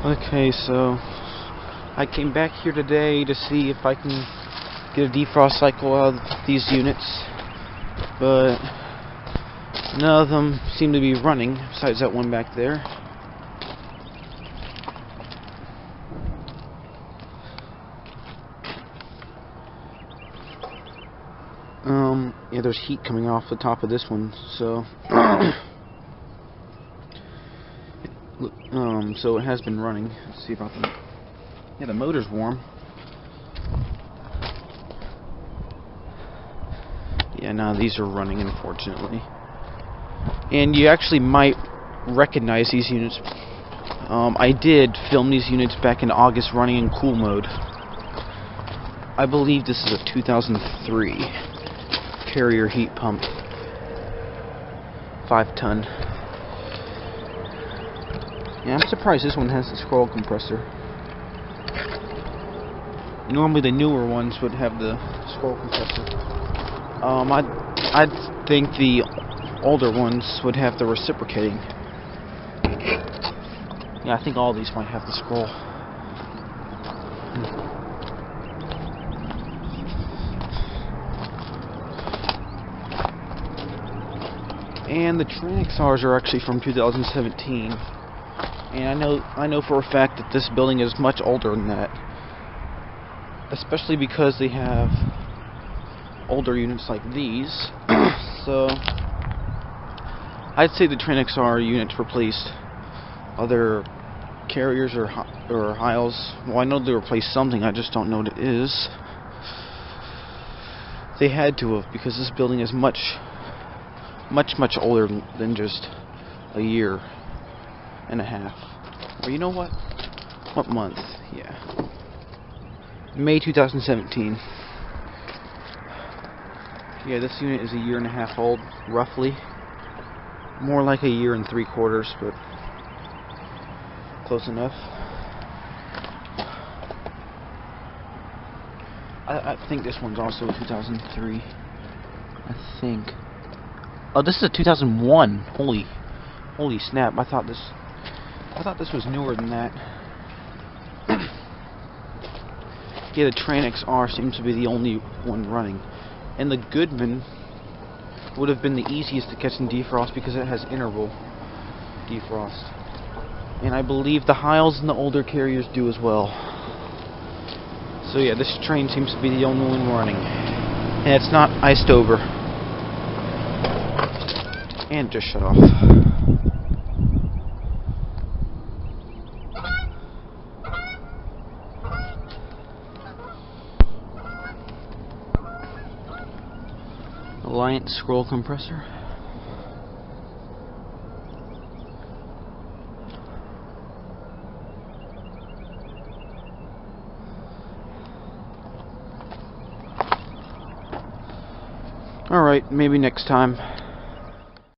Okay, so I came back here today to see if I can get a defrost cycle out of these units, but none of them seem to be running, besides that one back there. Yeah, there's heat coming off the top of this one, so so it has been running. Let's see about the... Yeah, the motor's warm. Yeah, no, these are running, unfortunately. And you actually might recognize these units. I did film these units back in August running in cool mode. I believe this is a 2003 Carrier heat pump, 5-ton. Yeah, I'm surprised this one has the scroll compressor. Normally the newer ones would have the scroll compressor. I'd think the older ones would have the reciprocating. Yeah, I think all these might have the scroll. And the Trane XRs are actually from 2017. And I know for a fact that this building is much older than that. Especially because they have older units like these. So I'd say the Trane XR units replaced other carriers or Hiles. Well, I know they replaced something, I just don't know what it is. They had to have, because this building is much older than just a year and a half. Or you know what? What month? Yeah. May 2017. Yeah, this unit is a year and a half old, roughly. More like a year and 3/4, but close enough. I think this one's also 2003. I think. Oh, this is a 2001. Holy snap! I thought this was newer than that. Yeah, the Trane XR seems to be the only one running, and the Goodman would have been the easiest to catch in defrost because it has interval defrost, and I believe the Hiles and the older carriers do as well. So yeah, this train seems to be the only one running, and it's not iced over. And just shut off. Alliance scroll compressor. Alright, maybe next time.